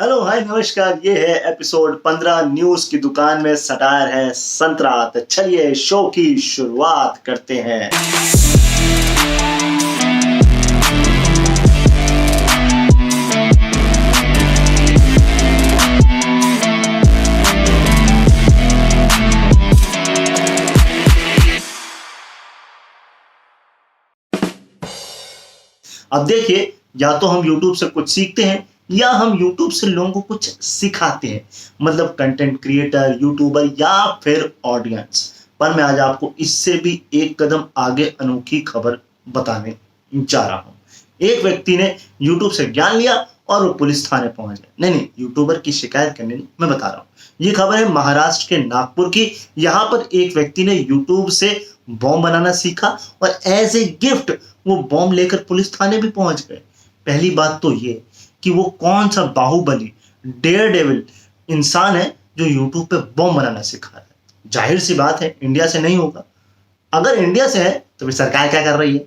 Hello hi नमस्कार। ये है एपिसोड 15 न्यूज की दुकान में सटायर है संतरा। तो चलिए शो की शुरुआत करते हैं। अब देखिए, या तो हम YouTube से कुछ सीखते हैं या हम YouTube से लोगों को कुछ सिखाते हैं, मतलब कंटेंट क्रिएटर, यूट्यूबर या फिर ऑडियंस। पर मैं आज आपको इससे भी एक कदम आगे अनोखी खबर बताने जा रहा हूं। एक व्यक्ति ने YouTube से ज्ञान लिया और वो पुलिस थाने पहुंच गए। नहीं, यूट्यूबर की शिकायत करने नहीं, मैं बता रहा हूं। ये खबर है महाराष्ट्र के नागपुर की। यहाँ पर एक व्यक्ति ने YouTube से बॉम्ब बनाना सीखा और एज ए गिफ्ट वो बॉम्ब लेकर पुलिस थाने भी पहुंच गए। पहली बात तो ये कि वो कौन सा बाहुबली डेयर डेविल इंसान है जो यूट्यूब पे बॉम्ब बनाना सिखा रहा है। जाहिर सी बात है इंडिया से नहीं होगा। अगर इंडिया से है तो फिर सरकार क्या कर रही है?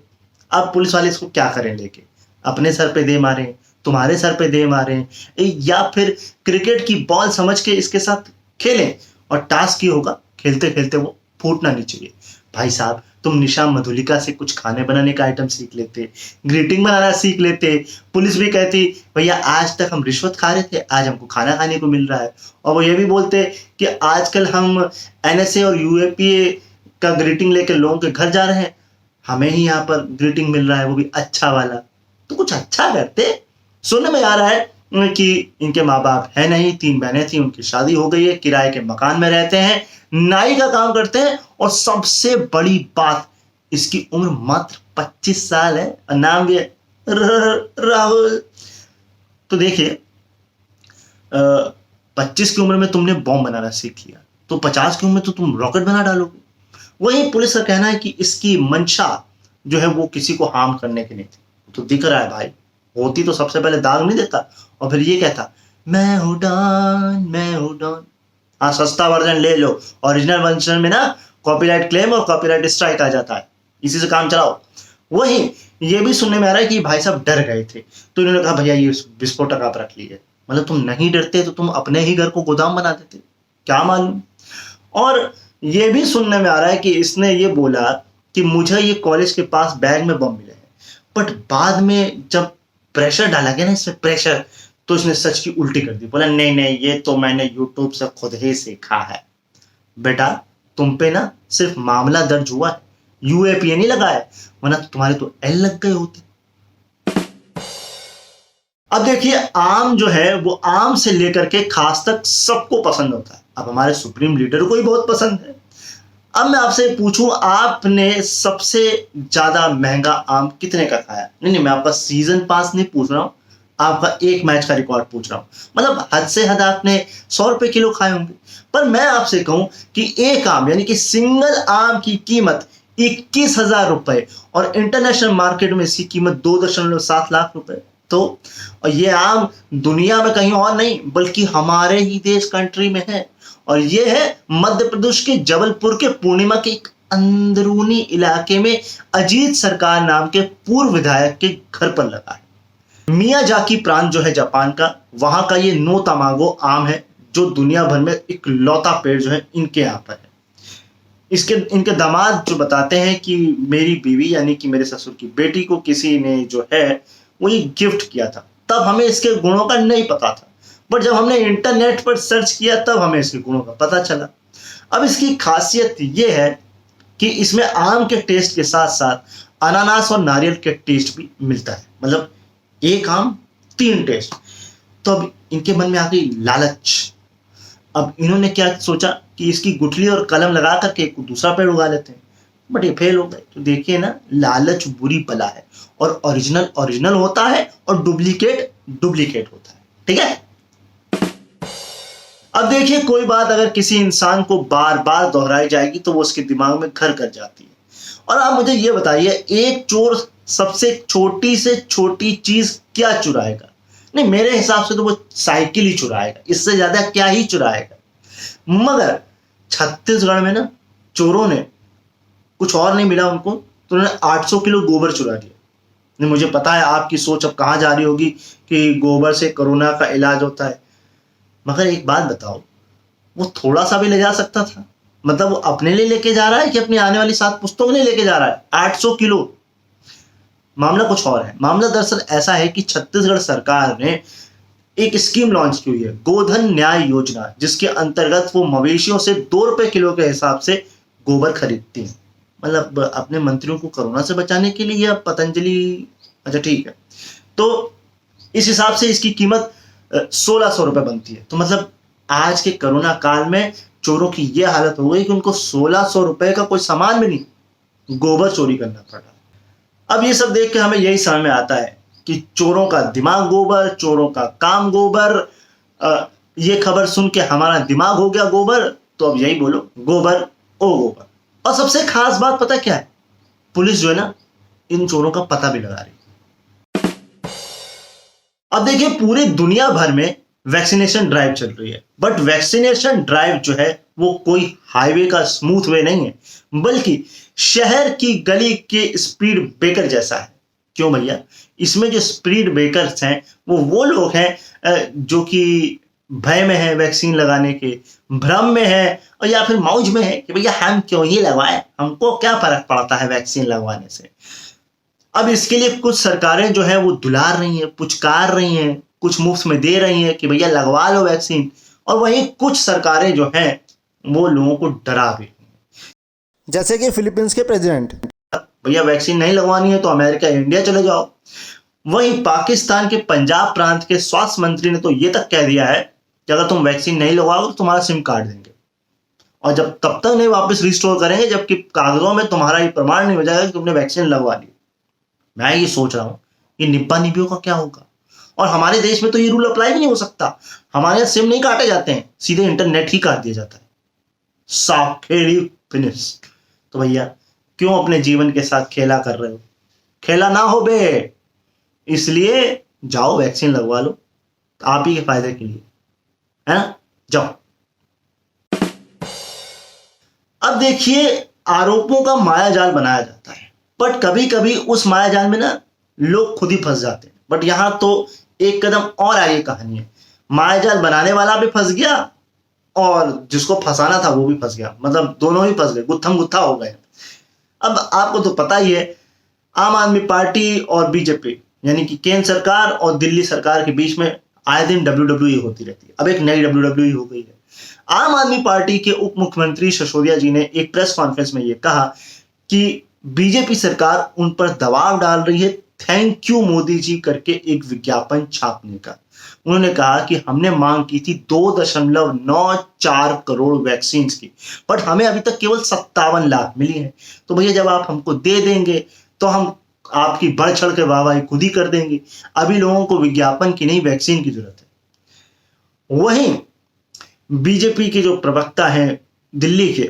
अब पुलिस वाले इसको क्या करें लेके? अपने सर पे दे मारे, तुम्हारे सर पे दे मारे, या फिर क्रिकेट की बॉल समझ के इसके साथ खेलें और टास्क ही होगा खेलते खेलते वो फूटना नहीं चाहिए। भाई साहब, तुम निशा मधुलिका से कुछ खाने बनाने का आइटम सीख लेते, ग्रीटिंग बनाना सीख लेते। पुलिस भी कहती भैया आज तक हम रिश्वत खा रहे थे, आज हमको खाना खाने को मिल रहा है। और वो ये भी बोलते कि आजकल हम एनएसए और यूएपीए का ग्रीटिंग लेके लोगों के घर जा रहे हैं, हमें ही यहाँ पर ग्रीटिंग मिल रहा है, वो भी अच्छा वाला। तो कुछ अच्छा करते। सुनने में आ रहा है कि इनके माँ बाप है नहीं, 3 बहनें थी, उनकी शादी हो गई है, किराए के मकान में रहते हैं, नाई का काम करते हैं और सबसे बड़ी बात इसकी उम्र मात्र 25 साल है और नाम भी है राहुल। तो देखिए, 25 की उम्र में तुमने बॉम्ब बनाना सीख लिया तो 50 की उम्र में तो तुम रॉकेट बना डालोगे। वही पुलिस का कहना है कि इसकी मंशा जो है वो किसी को हार्म करने की नहीं थी। तो दिख रहा है भाई, होती तो सबसे पहले दाग नहीं देता और फिर ये कहता मैं हूं डॉन, मैं हूं डॉन। हाँ, सस्ता वर्जन ले लो, ओरिजिनल वर्जन में ना कॉपीराइट क्लेम और कॉपीराइट स्ट्राइक आ जाता है, इसी से काम चलाओ। वही ये भी सुनने में आ रहा है कि भाई साहब डर गए थे तो इन्होंने कहा भैया ये विस्फोटक आप रख लीजिए। मतलब तुम नहीं डरते तो तुम अपने ही घर को गोदाम बना देते, क्या मालूम। और ये भी सुनने में आ रहा है कि इसने ये बोला कि मुझे ये कॉलेज के पास बैग में बम मिले हैं, बट बाद में जब प्रेशर डाला गया ना इसमें प्रेशर, तो इसने सच की उल्टी कर दी। बोला नहीं नहीं, ये तो मैंने यूट्यूब से खुद ही सीखा है। बेटा, तुम पे ना सिर्फ मामला दर्ज हुआ है, यूएपीए नहीं लगा है, वरना तुम्हारे तो एल लग गए होते। अब देखिए, आम जो है वो आम से लेकर के खास तक सबको पसंद होता है। अब हमारे सुप्रीम लीडर को ही बहुत पसंद है। अब मैं आपसे पूछूं, आपने सबसे ज्यादा महंगा आम कितने का खाया? नहीं, मैं आपका सीजन पास नहीं पूछ रहा हूं, आपका एक मैच का रिकॉर्ड पूछ रहा हूं। मतलब हद से हद आपने 100 रुपए किलो खाए होंगे। पर मैं आपसे कहूं कि एक आम यानी कि सिंगल आम की कीमत 21,000 रुपए और इंटरनेशनल मार्केट में इसकी कीमत 2.7 लाख रुपए। तो और ये आम दुनिया में कहीं और नहीं बल्कि हमारे ही देश कंट्री में है, और ये है मध्य प्रदेश के जबलपुर के पूर्णिमा के एक अंदरूनी इलाके में अजीत सरकार नाम के पूर्व विधायक के घर पर लगा है। मियाजाकी प्रांत जो है जापान का, वहां का ये नो तमागो आम है जो दुनिया भर में इकलौता पेड़ जो है इनके यहाँ पर है। इनके दामाद जो बताते हैं कि मेरी बीवी यानी कि मेरे ससुर की बेटी को किसी ने जो है वो ये गिफ्ट किया था, तब हमें इसके गुणों का नहीं पता था, बट जब हमने इंटरनेट पर सर्च किया तब हमें इसके गुणों का पता चला। अब इसकी खासियत ये है कि इसमें आम के टेस्ट के साथ साथ अनानास और नारियल के टेस्ट भी मिलता है। मतलब एक आम 3 टेस्ट। तो अब इनके मन में आ गई लालच। अब इन्होंने क्या सोचा कि इसकी गुठली और कलम लगा करके एक दूसरा पेड़ उगा लेते हैं, बट ये फेल हो गए। तो देखिए ना, लालच बुरी बला है, और ओरिजिनल ओरिजिनल होता है और डुप्लीकेट डुप्लीकेट होता है। ठीक है। अब देखिए, कोई बात अगर किसी इंसान को बार बार दोहराई जाएगी तो वो उसके दिमाग में घर कर जाती है। और आप मुझे ये बताइए, एक चोर सबसे छोटी से छोटी चीज क्या चुराएगा? नहीं, मेरे हिसाब से तो वो साइकिल ही चुराएगा, इससे ज्यादा क्या ही चुराएगा। मगर छत्तीसगढ़ में ना चोरों ने कुछ और नहीं मिला उनको, तो उन्होंने 800 किलो गोबर चुरा लिया। नहीं, मुझे पता है आपकी सोच अब कहाँ जा रही होगी कि गोबर से कोरोना का इलाज होता है, मगर एक बात बताओ, वो थोड़ा सा भी ले जा सकता था? मतलब वो अपने लिए लेके जा रहा है कि अपनी आने वाली 7 पुश्तों के लिए लेके जा रहा है 800 किलो? मामला कुछ और है। मामला दरअसल ऐसा है कि छत्तीसगढ़ सरकार ने एक स्कीम लॉन्च की हुई है, गोधन न्याय योजना, जिसके अंतर्गत वो मवेशियों से 2 रुपए किलो के हिसाब से गोबर खरीदती है। मतलब अपने मंत्रियों को कोरोना से बचाने के लिए, या पतंजलि, अच्छा ठीक है, तो इस हिसाब से इसकी कीमत 1600 रुपए बनती है। तो मतलब आज के कोरोना काल में चोरों की यह हालत हो गई कि उनको 1600 रुपए का कोई सामान भी नहीं, गोबर चोरी करना पड़ा। अब ये सब देख के हमें यही समझ में आता है कि चोरों का दिमाग गोबर, चोरों का काम गोबर। ये खबर सुन के हमारा दिमाग हो गया गोबर, तो अब यही बोलो, गोबर ओ गोबर। और सबसे खास बात पता क्या है, पुलिस जो है ना, इन चोरों का पता भी लगा रही है। अब देखिए, पूरी दुनिया भर में वैक्सीनेशन ड्राइव चल रही है, बट वैक्सीनेशन ड्राइव जो है वो कोई हाईवे का स्मूथ वे नहीं है, बल्कि शहर की गली के स्पीड ब्रेकर जैसा है। क्यों भैया? इसमें जो स्पीड ब्रेकर्स हैं वो लोग हैं जो कि भय में है वैक्सीन लगाने के, भ्रम में है, और या फिर मौज में है कि भैया हम क्यों ही लगवाएं, हमको क्या फर्क पड़ता है वैक्सीन लगवाने से। अब इसके लिए कुछ सरकारें जो है वो दुलार रही हैं, पुचकार रही हैं, कुछ मुफ्त में दे रही हैं कि भैया लगवा लो वैक्सीन, और वहीं कुछ सरकारें जो हैं वो लोगों को डरा भी, जैसे कि फिलीपींस के प्रेसिडेंट, भैया वैक्सीन नहीं लगवानी है तो अमेरिका, इंडिया चले जाओ। वहीं पाकिस्तान के पंजाब प्रांत के स्वास्थ्य मंत्री ने तो ये तक कह दिया है कि अगर तुम वैक्सीन नहीं लगवाओगे तो तुम्हारा सिम काट देंगे, और जब तब तक नहीं वापस रिस्टोर करेंगे जबकि कागजों में तुम्हारा ये प्रमाण नहीं हो जाएगा कि तुमने वैक्सीन लगवा ली। मैं ये सोच रहा हूं कि निब्बा निबियों का क्या होगा। और हमारे देश में तो ये रूल अप्लाई भी नहीं हो सकता। हमारे यहाँ सिम नहीं काटे जाते हैं, सीधे इंटरनेट ही काट दिया जाता है। साफ खेली फिनिश। तो भैया क्यों अपने जीवन के साथ खेला कर रहे हो? खेला ना हो बे। इसलिए जाओ वैक्सीन लगवा लो, आप ही के फायदे के लिए, है ना? जाओ। अब देखिए, आरोपों का मायाजाल बनाया जाता है, बट कभी कभी उस मायाजाल में ना लोग खुद ही फंस जाते हैं। बट यहां तो एक कदम और आगे कहानी है। मायाजाल बनाने वाला भी फंस गया और जिसको फंसाना था वो भी फंस गया। मतलब दोनों ही फंस गए, गुत्थम गुत्था हो गए। अब आपको तो पता ही है, आम आदमी पार्टी और बीजेपी यानी कि केंद्र सरकार और दिल्ली सरकार के बीच में आए दिन WWE होती रहती है। अब एक नई WWE हो गई है। आम आदमी पार्टी के उप मुख्यमंत्री सिसोदिया जी ने एक प्रेस कॉन्फ्रेंस में यह कहा कि बीजेपी सरकार उन पर दबाव डाल रही है थैंक यू मोदी जी करके एक विज्ञापन छापने का। उन्होंने कहा कि हमने मांग की थी 2.94 करोड़ वैक्सीन की, बट हमें अभी तक केवल 57 लाख मिली हैं। तो भैया जब आप हमको दे देंगे तो हम आपकी बढ़ चढ़ के वाहवाही खुद ही कर देंगे। अभी लोगों को विज्ञापन की नहीं, वैक्सीन की जरूरत है। वहीं बीजेपी के जो प्रवक्ता हैं दिल्ली के,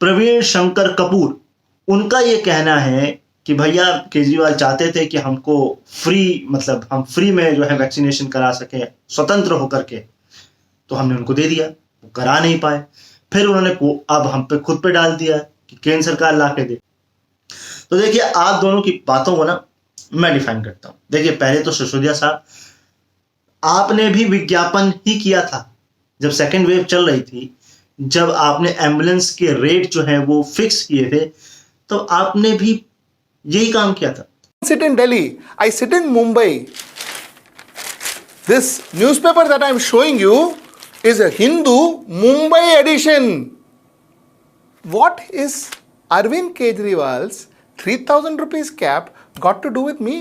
प्रवीण शंकर कपूर, उनका ये कहना है कि भैया केजरीवाल चाहते थे कि हमको फ्री, मतलब हम फ्री में जो है वैक्सीनेशन करा सके स्वतंत्र होकर के, तो हमने उनको दे दिया, वो करा नहीं पाए। फिर उन्होंने अब हम पे खुद पे डाल दिया कि केंद्र सरकार ला के दे। तो देखिए, आप दोनों की बातों को ना मैं डिफाइन करता हूं। देखिए, पहले तो सिसोदिया साहब, आपने भी विज्ञापन ही किया था जब सेकेंड वेव चल रही थी, जब आपने एम्बुलेंस के रेट जो है वो फिक्स किए थे, तो आपने भी यही काम किया था। Sit in Delhi, I sit in Mumbai. This newspaper that I am showing you is a Hindu Mumbai edition. What is Arvind Kejriwal's 3,000 rupees cap got to do with me?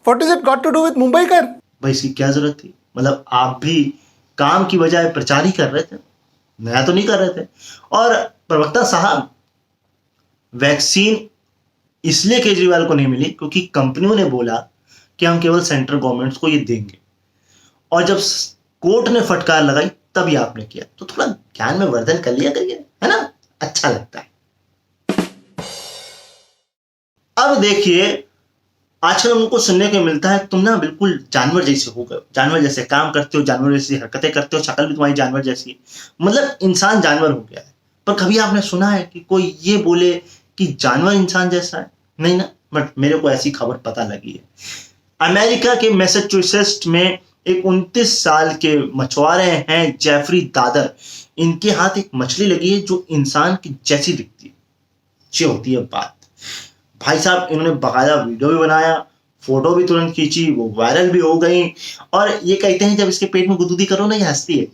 What is it got to do with Mumbaikar? भाई इसकी क्या जरूरत थी? मतलब आप भी काम की बजाय प्रचार ही कर रहे थे, नया तो नहीं कर रहे थे। और प्रवक्ता साहब, वैक्सीन इसलिए केजरीवाल को नहीं मिली क्योंकि कंपनियों ने बोला कि हम केवल सेंट्रल गवर्नमेंट्स को ये देंगे, और जब कोर्ट ने फटकार लगाई तभी आपने किया। तो थोड़ा ज्ञान में वर्धन कर लिया करिए, है ना? अच्छा लगता है। अब देखिए, आजकल हमको सुनने को मिलता है तुम ना बिल्कुल जानवर जैसे हो गए, जानवर जैसे काम करते हो, जानवर जैसी हरकतें करते हो, शक्ल भी तुम्हारी जानवर जैसी है। मतलब इंसान जानवर हो गया है। पर कभी आपने सुना है कि कोई ये बोले कि जानवर इंसान जैसा है? नहीं ना। बट मेरे को ऐसी खबर पता लगी है। अमेरिका के मैसेच्यूसेट्स में एक 29 साल के मछुआरे हैं जेफरी दादर, इनके हाथ एक मछली लगी है जो इंसान की जैसी दिखती है। ये होती है बात। भाई साहब इन्होंने बाकायदा वीडियो भी बनाया, फोटो भी तुरंत खींची, वो वायरल भी हो गई। और ये कहते हैं जब इसके पेट में गुदगुदी करो ना ये हंसती है।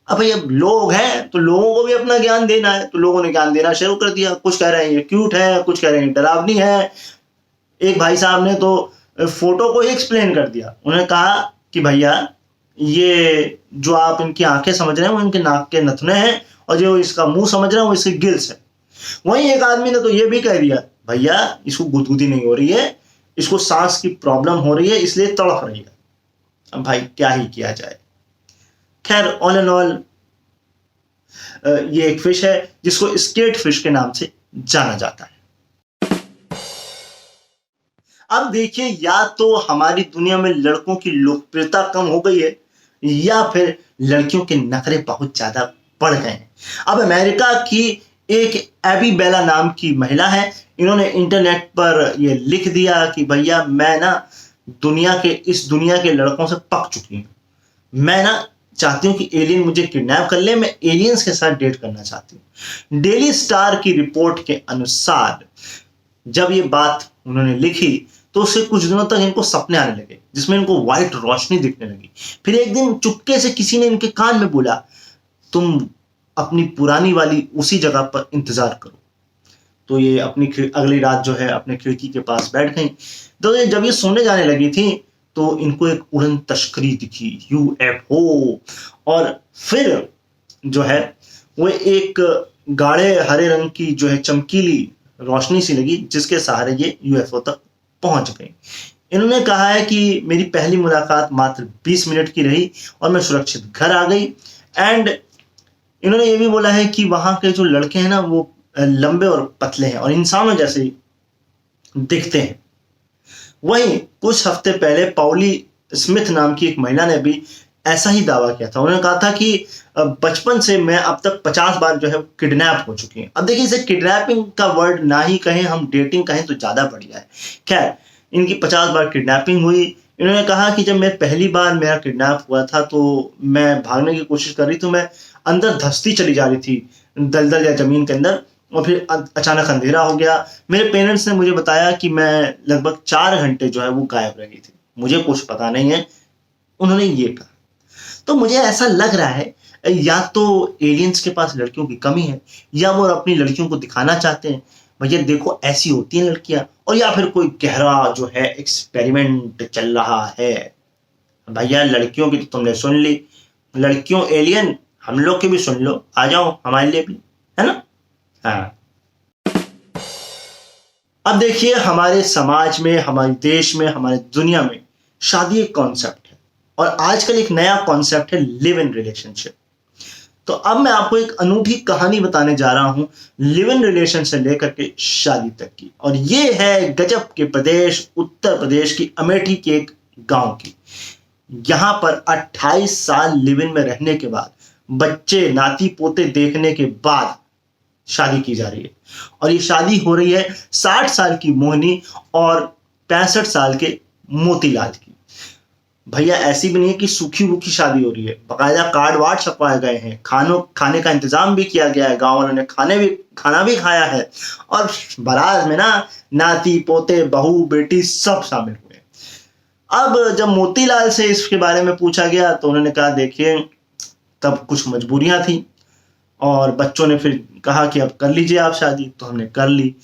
अब भाई अब लोग हैं तो लोगों को भी अपना ज्ञान देना है, तो लोगों ने ज्ञान देना शुरू कर दिया। कुछ कह रहे हैं ये क्यूट है, कुछ कह रहे हैं डरावनी है। एक भाई साहब ने तो फोटो को ही एक्सप्लेन कर दिया। उन्होंने कहा कि भैया ये जो आप इनकी आंखें समझ रहे हैं वो इनके नाक के नथुने हैं, और जो इसका मुंह समझ रहे हैं वो इसके गिल्स है। वहीं एक आदमी ने तो ये भी कह दिया भैया इसको गुदगुदी नहीं हो रही है, इसको सांस की प्रॉब्लम हो रही है इसलिए तड़प रही है। अब भाई क्या ही किया जाए। खैर ऑल एंड ऑल ये एक फिश है जिसको स्केट फिश के नाम से जाना जाता है। अब देखिए या तो हमारी दुनिया में लड़कों की लोकप्रियता कम हो गई है या फिर लड़कियों के नखरे बहुत ज्यादा बढ़ गए हैं। अब अमेरिका की एक एबी बेला नाम की महिला है, इन्होंने इंटरनेट पर ये लिख दिया कि भैया मैं ना इस दुनिया के लड़कों से पक चुकी हूँ। मैं ना चाहती हूँ कि एलियन मुझे किडनैप कर ले, मैं एलियंस के साथ डेट करना चाहती हूँ। डेली स्टार की रिपोर्ट के अनुसार जब ये बात उन्होंने लिखी तो उससे कुछ दिनों तक इनको सपने आने लगे जिसमें इनको व्हाइट रोशनी दिखने लगी। फिर एक दिन चुपके से किसी ने इनके कान में बोला तुम अपनी पुरानी वाली उसी जगह पर इंतजार करो। तो ये अपनी अगली रात जो है अपने खिड़की के पास बैठ गई। तो जब ये सोने जाने लगी थी तो इनको एक उड़न तश्करी दिखी, यूएफओ। और फिर जो है वो एक गाढ़े हरे रंग की जो है चमकीली रोशनी सी लगी जिसके सहारे ये यूएफओ तक पहुंच गई। इन्होंने कहा है कि मेरी पहली मुलाकात मात्र 20 मिनट की रही और मैं सुरक्षित घर आ गई। एंड इन्होंने ये भी बोला है कि वहां के जो लड़के हैं ना वो लंबे और पतले हैं और इंसानों जैसे ही दिखते हैं। वहीं कुछ हफ्ते पहले पॉली स्मिथ नाम की एक महिला ने भी ऐसा ही दावा किया था। उन्होंने कहा था कि बचपन से मैं अब तक 50 बार जो है किडनैप हो चुकी हैं। अब देखिए इसे किडनैपिंग का वर्ड ना ही कहें, हम डेटिंग कहें तो ज्यादा बढ़िया है। खैर इनकी 50 बार किडनैपिंग हुई। इन्होंने कहा कि जब मैं पहली बार मेरा किडनैप हुआ था तो मैं भागने की कोशिश कर रही थी, मैं अंदर धंसती चली जा रही थी दलदल या जमीन के अंदर, और फिर अचानक अंधेरा हो गया। मेरे पेरेंट्स ने मुझे बताया कि मैं लगभग 4 घंटे जो है वो गायब रह गई थी, मुझे कुछ पता नहीं है। उन्होंने ये कहा। तो मुझे ऐसा लग रहा है या तो एलियंस के पास लड़कियों की कमी है या वो अपनी लड़कियों को दिखाना चाहते हैं भैया देखो ऐसी होती हैं लड़कियां, और या फिर कोई गहरा जो है एक्सपेरिमेंट चल रहा है। भैया लड़कियों की तो तुमने सुन ली, लड़कियों एलियन हम लोग की भी सुन लो, आ जाओ हमारे लिए भी, है ना। हाँ अब देखिए हमारे समाज में, हमारे देश में, हमारे दुनिया में शादी एक कॉन्सेप्ट है और आजकल एक नया कॉन्सेप्ट है लिव इन रिलेशनशिप। तो अब मैं आपको एक अनूठी कहानी बताने जा रहा हूं लिव इन रिलेशन से लेकर के शादी तक की, और ये है गजब के प्रदेश उत्तर प्रदेश की अमेठी के एक गांव की। यहां पर 28 साल लिव इन में रहने के बाद, बच्चे नाती पोते देखने के बाद शादी की जा रही है, और ये शादी हो रही है 60 साल की मोहिनी और 65 साल के मोतीलाल की। भैया ऐसी भी नहीं है कि सूखी रूखी शादी हो रही है, बाकायदा कार्ड वार्ड छपवाए गए हैं, खाने का इंतजाम भी किया गया है, गांव वालों ने खाना भी खाया है, और बारात में ना नाती पोते बहू बेटी सब शामिल हुए। अब जब मोतीलाल से इसके बारे में पूछा गया तो उन्होंने कहा देखिए तब कुछ मजबूरियां थी और बच्चों ने फिर कहा कि अब कर लीजिए आप शादी, तो हमने कर ली।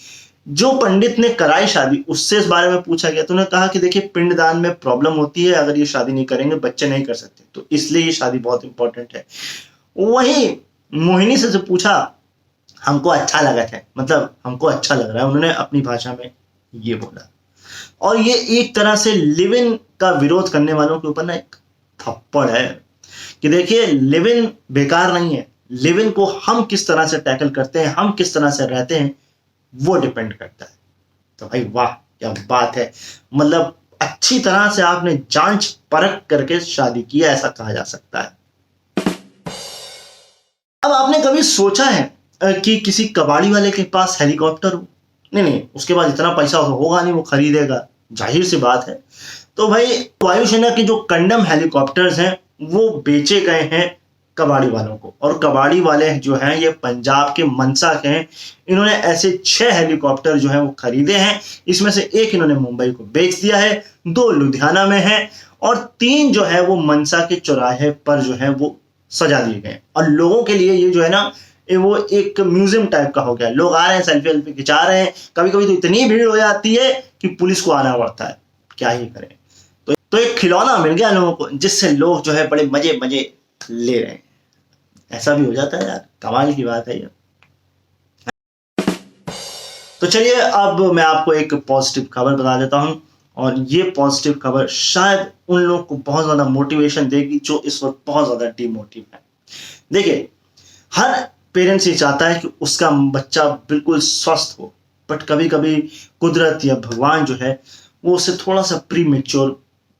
जो पंडित ने कराई शादी उससे इस बारे में पूछा गया तो उन्होंने कहा कि देखिए पिंडदान में प्रॉब्लम होती है, अगर ये शादी नहीं करेंगे बच्चे नहीं कर सकते, तो इसलिए ये शादी बहुत इंपॉर्टेंट है। वहीं मोहिनी से जो पूछा हमको अच्छा लगा था, मतलब हमको अच्छा लग रहा है, उन्होंने अपनी भाषा में ये बोला। और ये एक तरह से लिव इन का विरोध करने वालों के ऊपर ना एक थप्पड़ है कि देखिए लिव इन बेकार नहीं है, लिव इन को हम किस तरह से टैकल करते हैं, हम किस तरह से रहते हैं वो डिपेंड करता है। तो भाई वाह क्या बात है, मतलब अच्छी तरह से आपने जांच परख करके शादी की है, ऐसा कहा जा सकता है। अब आपने कभी सोचा है कि किसी कबाड़ी वाले के पास हेलीकॉप्टर हो नहीं, उसके पास इतना पैसा होगा नहीं, वो खरीदेगा, जाहिर सी बात है। तो भाई वायुसेना के जो कंडम हेलीकॉप्टर्स हैं वो बेचे गए हैं कबाड़ी वालों को, और कबाड़ी वाले जो हैं ये पंजाब के मनसा के हैं। इन्होंने ऐसे 6 हेलीकॉप्टर जो हैं वो खरीदे हैं। इसमें से एक इन्होंने मुंबई को बेच दिया है, 2 लुधियाना में है और 3 जो है वो मनसा के चौराहे पर जो है वो सजा दिए गए। और लोगों के लिए ये जो है ना वो एक म्यूजियम टाइप का हो गया। लोग आ रहे हैं, सेल्फी वेल्फी खिंचा रहे हैं, कभी कभी तो इतनी भीड़ हो जाती है कि पुलिस को आना पड़ता है, क्या ही करें। तो एक खिलौना मिल गया लोगों को जिससे लोग जो है बड़े मजे ले रहे हैं। ऐसा भी हो जाता है यार, कमाल की बात है ये। तो चलिए अब मैं आपको एक पॉजिटिव खबर बता देता हूं, और ये पॉजिटिव खबर शायद उन लोगों को बहुत ज्यादा मोटिवेशन देगी जो इस वक्त बहुत ज्यादा डिमोटिव है। देखिए, हर पेरेंट्स ये चाहता है कि उसका बच्चा बिल्कुल स्वस्थ हो, बट कभी कभी कुदरत या भगवान जो है वो उसे थोड़ा सा प्री मेच्योर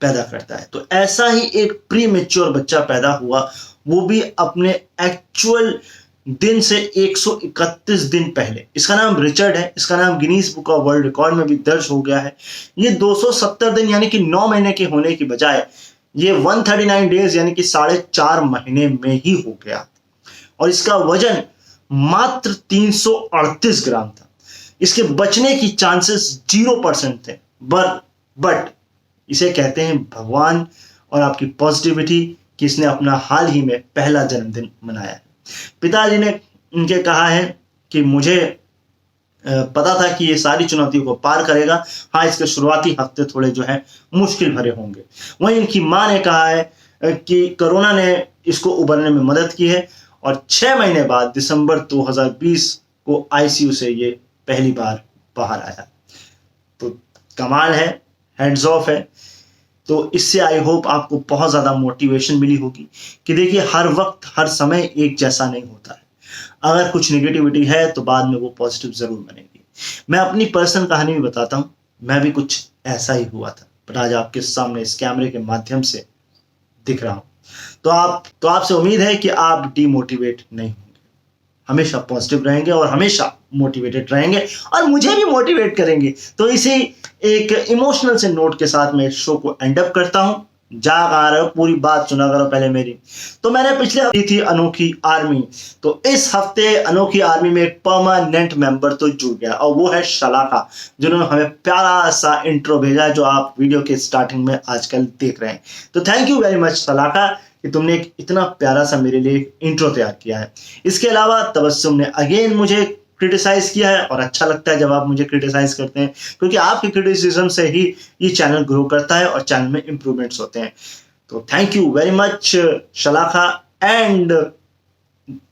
पैदा करता है। तो ऐसा ही एक प्री मेच्योर बच्चा पैदा हुआ, वो भी अपने एक्चुअल दिन से 131 दिन पहले। इसका नाम रिचर्ड है, इसका नाम Guinness book of world record में भी दर्ज हो गया है। ये 270 दिन यानी कि 9 महीने के होने की बजाय ये 139 डेज यानी कि 4.5 महीने में ही हो गया, और इसका वजन मात्र 338 ग्राम था। इसके बचने की चांसेस 0% थे, बट इसे कहते हैं भगवान और आपकी पॉजिटिविटी कि इसने अपना हाल ही में पहला जन्मदिन मनाया है। पिताजी ने इनके कहा है कि मुझे पता था कि ये सारी चुनौतियों को पार करेगा। हाँ, इसके शुरुआती हफ्ते थोड़े जो है मुश्किल भरे होंगे। वहीं इनकी माँ ने कहा है कि कोरोना ने इसको उबरने में मदद की है, और 6 महीने बाद दिसंबर 2020 को आईसीयू से ये पहली बार बाहर आया। तो कमाल है, हेड्स ऑफ है। तो इससे आई होप आपको बहुत ज़्यादा मोटिवेशन मिली होगी कि देखिए हर वक्त हर समय एक जैसा नहीं होता है। अगर कुछ नेगेटिविटी है तो बाद में वो पॉजिटिव ज़रूर बनेगी। मैं अपनी पर्सनल कहानी भी बताता हूँ, मैं भी कुछ ऐसा ही हुआ था, बट आज आपके सामने इस कैमरे के माध्यम से दिख रहा हूँ। तो आपसे उम्मीद है कि आप डीमोटिवेट नहीं होंगे, हमेशा पॉजिटिव रहेंगे और हमेशा मोटिवेटेड रहेंगे और मुझे भी मोटिवेट करेंगे। तो इसी एक इमोशनल से नोट के साथ मैं इस शो को एंड अप करता हूं। जा आ रहे हो, पूरी बात सुना करो पहले मेरी। तो मैंने पिछले हफ्ते थी अनोखी आर्मी, तो इस हफ्ते अनोखी आर्मी में एक परमानेंट मेंबर तो जुड़ गया, और वो है शलाका, जिन्होंने हमें प्यारा सा इंट्रो भेजा है जो आप वीडियो के स्टार्टिंग में आजकल देख रहे हैं। तो थैंक यू वेरी मच शलाका कि तुमने एक इतना प्यारा सा मेरे लिए इंट्रो तैयार किया है। इसके अलावा तबस्सुम ने अगेन मुझे क्रिटिसाइज किया है, और अच्छा लगता है जब आप मुझे क्रिटिसाइज करते हैं, क्योंकि आपके क्रिटिसिज्म से ही ये चैनल ग्रो करता है और चैनल में इंप्रूवमेंट्स होते हैं। तो thank you very much Shalaka and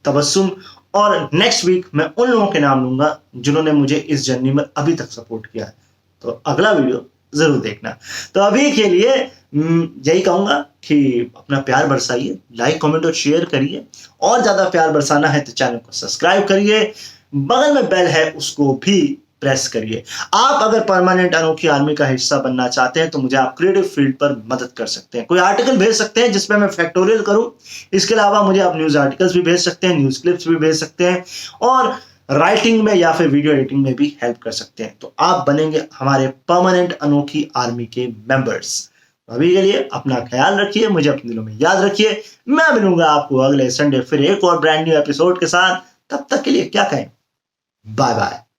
Tabassum. और नेक्स्ट वीक मैं उन लोगों के नाम लूंगा जिन्होंने मुझे इस जर्नी में अभी तक सपोर्ट किया है, तो अगला वीडियो जरूर देखना। तो अभी के लिए यही कहूंगा कि अपना प्यार बरसाइए, लाइक कमेंट और शेयर करिए, और ज्यादा प्यार बरसाना है तो चैनल को सब्सक्राइब करिए, बगल में बेल है उसको भी प्रेस करिए। आप अगर परमानेंट अनोखी आर्मी का हिस्सा बनना चाहते हैं तो मुझे आप क्रिएटिव फील्ड पर मदद कर सकते हैं। कोई आर्टिकल भेज सकते हैं जिसमें मैं फैक्टोरियल करूं। इसके अलावा मुझे आप न्यूज आर्टिकल्स भी भेज सकते हैं, न्यूज क्लिप्स भी भेज सकते हैं, और राइटिंग में या फिर वीडियो एडिटिंग में भी हेल्प कर सकते हैं। तो आप बनेंगे हमारे परमानेंट अनोखी आर्मी के मेंबर्स। अभी के लिए अपना ख्याल रखिए, मुझे अपने दिलों में याद रखिए। मैं मिलूंगा आपको अगले संडे फिर एक और ब्रांड न्यू एपिसोड के साथ। तब तक के लिए क्या कहें, बाय बाय।